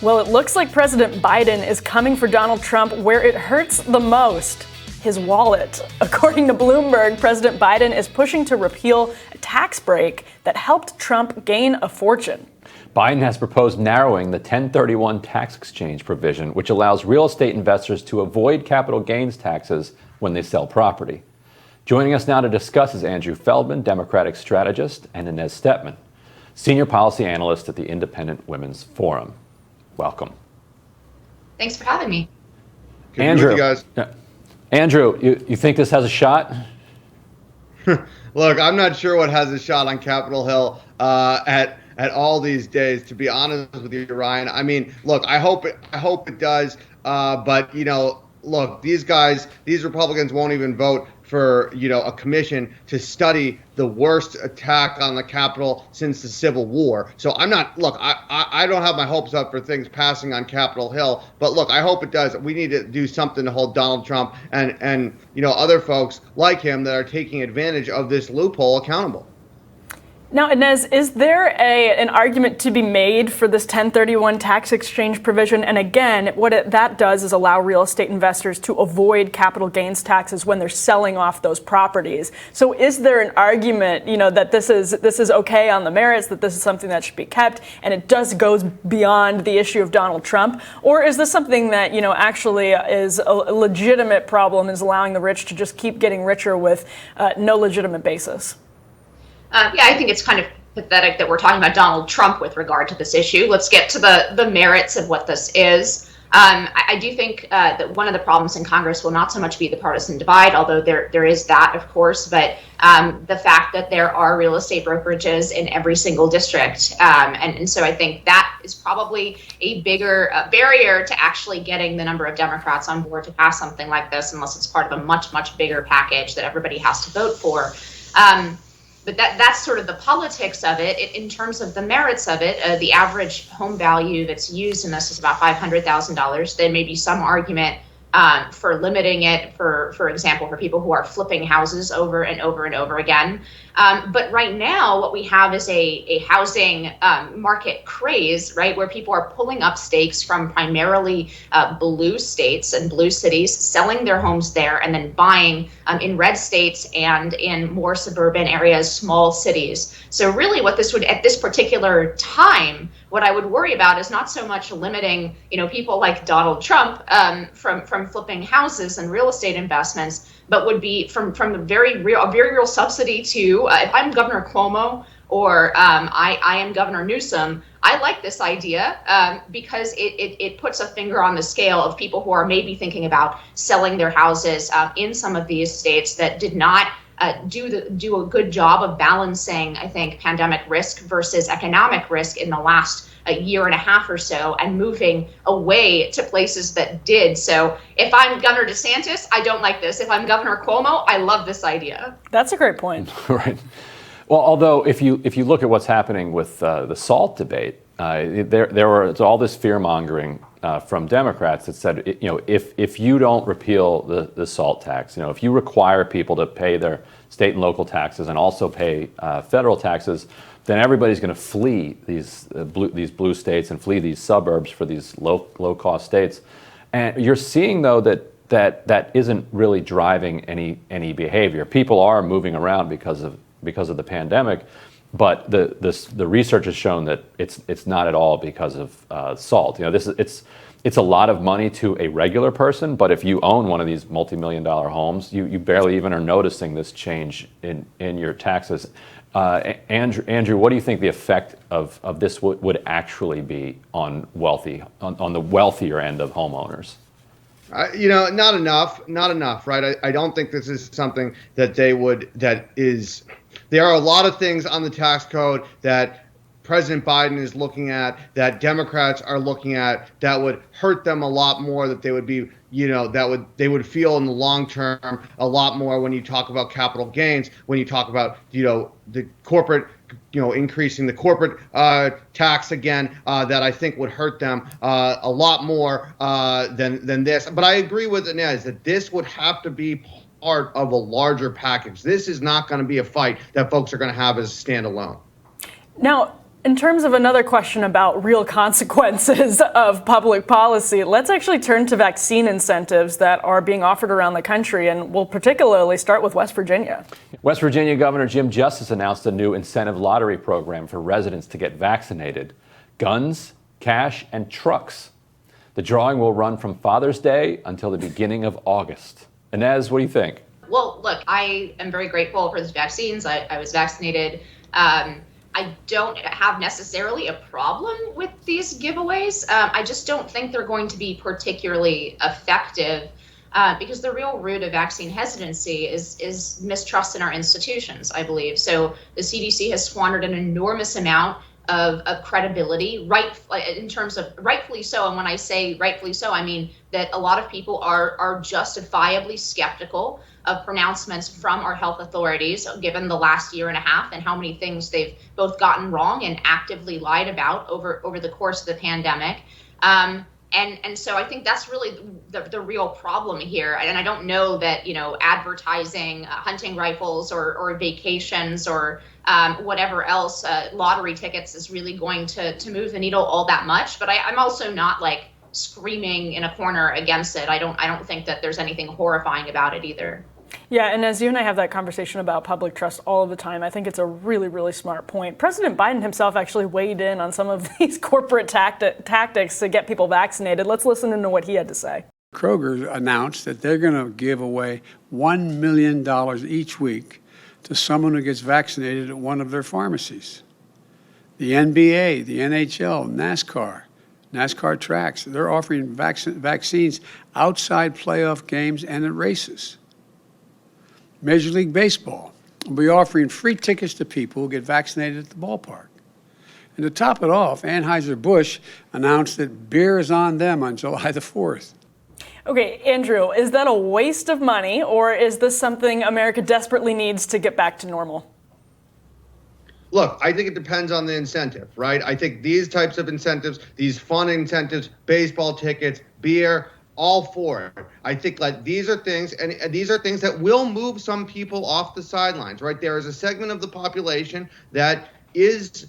Well, it looks like President Biden is coming for Donald Trump where it hurts the most, his wallet. According to Bloomberg, President Biden is pushing to repeal a tax break that helped Trump gain a fortune. Biden has proposed narrowing the 1031 tax exchange provision, which allows real estate investors to avoid capital gains taxes when they sell property. Joining us now to discuss is Andrew Feldman, Democratic strategist, and Inez Stepman, senior policy analyst at the Independent Women's Forum. Welcome. Thanks for having me. Good Andrew, to be with you guys. Andrew, you think this has a shot? Look, I'm not sure what has a shot on Capitol Hill at all these days, to be honest with you, Ryan. I mean, look, I hope it does. But, look, these Republicans won't even vote for, a commission to study the worst attack on the Capitol since the Civil War. So I don't have my hopes up for things passing on Capitol Hill, but look, I hope it does. We need to do something to hold Donald Trump and other folks like him that are taking advantage of this loophole accountable. Now, Inez, is there an argument to be made for this 1031 tax exchange provision? And again, what that does is allow real estate investors to avoid capital gains taxes when they're selling off those properties. So is there an argument, that this is okay on the merits, that this is something that should be kept, and it goes beyond the issue of Donald Trump? Or is this something that, actually is a legitimate problem, is allowing the rich to just keep getting richer with no legitimate basis? I think it's kind of pathetic that we're talking about Donald Trump with regard to this issue. Let's get to the merits of what this is. I do think that one of the problems in Congress will not so much be the partisan divide, although there is that, of course, but the fact that there are real estate brokerages in every single district. And so I think that is probably a bigger barrier to actually getting the number of Democrats on board to pass something like this, unless it's part of a much, much bigger package that everybody has to vote for. But that's sort of the politics of it. In terms of the merits of it, the average home value that's used in this is about $500,000. There may be some argument for limiting it, for example, for people who are flipping houses over and over and over again. But right now, what we have is a housing market craze, right, where people are pulling up stakes from primarily blue states and blue cities, selling their homes there, and then buying in red states and in more suburban areas, small cities. So really what this would, at this particular time, what I would worry about is not so much limiting, people like Donald Trump from flipping houses and real estate investments, but would be from a very real subsidy to, if I'm Governor Cuomo or I am Governor Newsom, I like this idea because it puts a finger on the scale of people who are maybe thinking about selling their houses in some of these states that did not do a good job of balancing, I think, pandemic risk versus economic risk in the last year and a half or so, and moving away to places that did. So if I'm Governor DeSantis, I don't like this. If I'm Governor Cuomo, I love this idea. That's a great point. Right. Well, although if you look at what's happening with the SALT debate, there was all this fear mongering from Democrats that said, if you don't repeal the SALT tax, if you require people to pay their state and local taxes and also pay federal taxes, then everybody's going to flee these blue states and flee these suburbs for these low cost states. And you're seeing though that isn't really driving any behavior. People are moving around because of the pandemic, but the research has shown that it's not at all because of SALT. It's a lot of money to a regular person, but if you own one of these multi-million-dollar homes, you barely even are noticing this change in your taxes. Andrew, what do you think the effect of this would actually be on the wealthier end of homeowners? Not enough, right? I don't think this is something there are a lot of things on the tax code that President Biden is looking at, that Democrats are looking at, that would hurt them a lot more, that they would be, they would feel in the long term a lot more when you talk about capital gains, when you talk about, the corporate, increasing the corporate tax again, that I think would hurt them a lot more than this. But I agree with Inez that this would have to be part of a larger package. This is not going to be a fight that folks are going to have as a standalone. Now, In terms of another question about real consequences of public policy, let's actually turn to vaccine incentives that are being offered around the country, and we'll particularly start with West Virginia. West Virginia Governor Jim Justice announced a new incentive lottery program for residents to get vaccinated. Guns, cash, and trucks. The drawing will run from Father's Day until the beginning of August. Inez, what do you think? Well, look, I am very grateful for these vaccines. I was vaccinated. I don't have necessarily a problem with these giveaways. I just don't think they're going to be particularly effective because the real root of vaccine hesitancy is mistrust in our institutions, I believe. So the CDC has squandered an enormous amount of credibility, right, in terms of rightfully so. And when I say rightfully so, I mean that a lot of people are justifiably skeptical of pronouncements from our health authorities, given the last year and a half and how many things they've both gotten wrong and actively lied about over the course of the pandemic. And so I think that's really the real problem here. And I don't know that, advertising hunting rifles or vacations or whatever else, lottery tickets is really going to move the needle all that much. But I'm also not like screaming in a corner against it. I don't think that there's anything horrifying about it either. Yeah, and as you and I have that conversation about public trust all of the time, I think it's a really, really smart point. President Biden himself actually weighed in on some of these corporate tactics to get people vaccinated. Let's listen to what he had to say. Kroger announced that they're going to give away $1 million each week to someone who gets vaccinated at one of their pharmacies. The NBA, the NHL, NASCAR tracks, they're offering vaccines outside playoff games and at races. Major League Baseball will be offering free tickets to people who get vaccinated at the ballpark. And to top it off, Anheuser-Busch announced that beer is on them on July the 4th. Okay, Andrew, is that a waste of money, or is this something America desperately needs to get back to normal? Look, I think it depends on the incentive, right? I think these types of incentives, these fun incentives, baseball tickets, beer, all for it. I think these are things, and these are things that will move some people off the sidelines, right? There is a segment of the population that is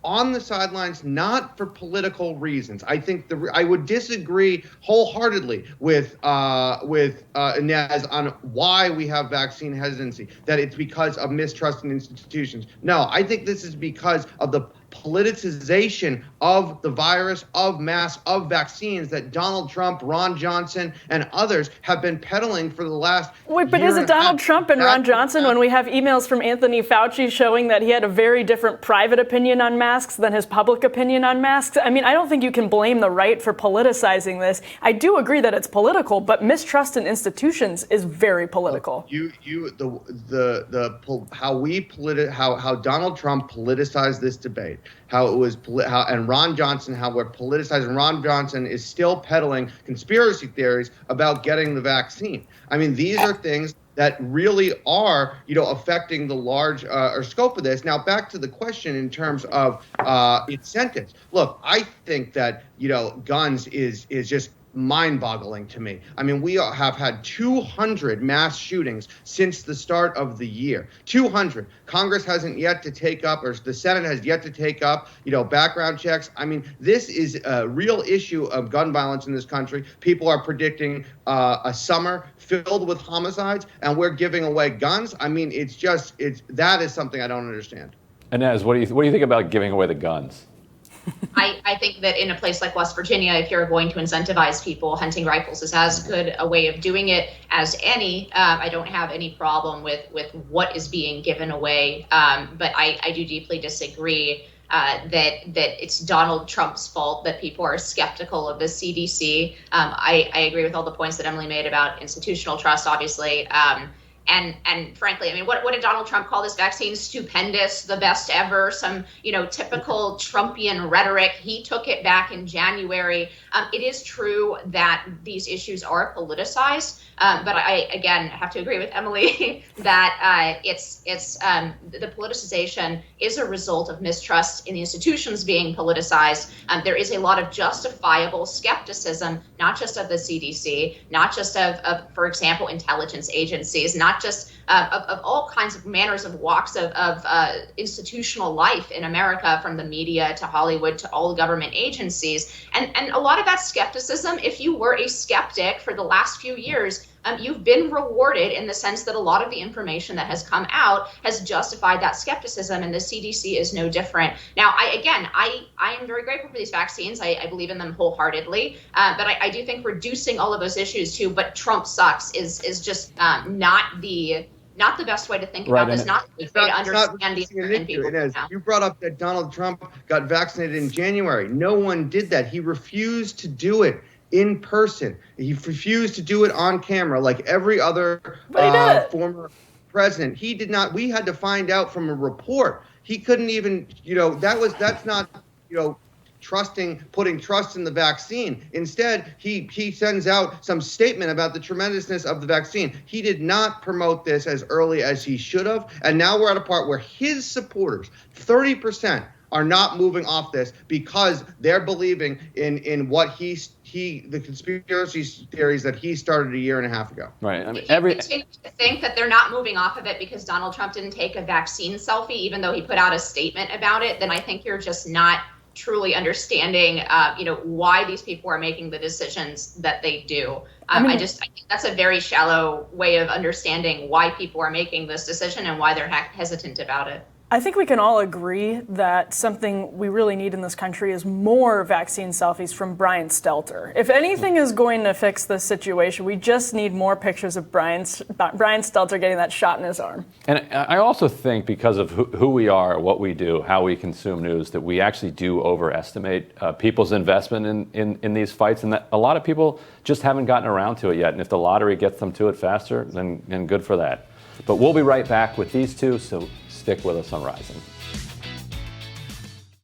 on the sidelines not for political reasons. I think I would disagree wholeheartedly with Inez on why we have vaccine hesitancy, that it's because of mistrust in institutions. No, I think this is because of the politicization of the virus, of masks, of vaccines that Donald Trump, Ron Johnson, and others have been peddling for the last Wait, but is it Donald Trump and Ron Johnson when we have emails from Anthony Fauci showing that he had a very different private opinion on masks than his public opinion on masks? I mean, I don't think you can blame the right for politicizing this. I do agree that it's political, but mistrust in institutions is very political. How Donald Trump politicized this debate, and Ron Johnson, how we're politicizing. Ron Johnson is still peddling conspiracy theories about getting the vaccine. I mean, these are things that really are, affecting the large scope of this. Now, back to the question in terms of incentives. Look, I think that, guns is just mind-boggling to me. I mean, we have had 200 mass shootings since the start of the year. 200. Congress hasn't yet to take up, or the Senate has yet to take up, background checks. I mean, this is a real issue of gun violence in this country. People are predicting a summer filled with homicides, and we're giving away guns. I mean, that is something I don't understand. Inez, what do you think about giving away the guns? I think that in a place like West Virginia, if you're going to incentivize people, hunting rifles is as good a way of doing it as any. I don't have any problem with what is being given away, but I do deeply disagree that it's Donald Trump's fault that people are skeptical of the CDC. I agree with all the points that Emily made about institutional trust, obviously. And frankly, I mean, what did Donald Trump call this vaccine? Stupendous, the best ever, some, typical Trumpian rhetoric. He took it back in January. It is true that these issues are politicized, but I, again, have to agree with Emily that it's the politicization is a result of mistrust in the institutions being politicized. There is a lot of justifiable skepticism, not just of the CDC, not just of for example, intelligence agencies, not not just of all kinds of manners of walks of institutional life in America, from the media to Hollywood to all government agencies. And a lot of that skepticism, if you were a skeptic for the last few years, you've been rewarded in the sense that a lot of the information that has come out has justified that skepticism, and the CDC is no different. Now, I am very grateful for these vaccines. I believe in them wholeheartedly, but I do think reducing all of those issues to "but Trump sucks" is just not the best way to think about this, not the best way to understand the American people. You brought up that Donald Trump got vaccinated in January. No one did that. He refused to do it in person. He refused to do it on camera like every other former president. He did not. We had to find out from a report. He couldn't even, that's not, putting trust in the vaccine. Instead, he sends out some statement about the tremendousness of the vaccine. He did not promote this as early as he should have. And now we're at a part where his supporters, 30%, are not moving off this because they're believing in what the conspiracy theories that he started a year and a half ago. Right. I mean, if you continue to think that they're not moving off of it because Donald Trump didn't take a vaccine selfie, even though he put out a statement about it, then I think you're just not truly understanding, why these people are making the decisions that they do. I think that's a very shallow way of understanding why people are making this decision and why they're hesitant about it. I think we can all agree that something we really need in this country is more vaccine selfies from Brian Stelter. If anything is going to fix this situation, we just need more pictures of Brian Stelter getting that shot in his arm. And I also think because of who we are, what we do, how we consume news, that we actually do overestimate people's investment in these fights, and that a lot of people just haven't gotten around to it yet. And if the lottery gets them to it faster, then good for that. But we'll be right back with these two, so stick with us on Rising.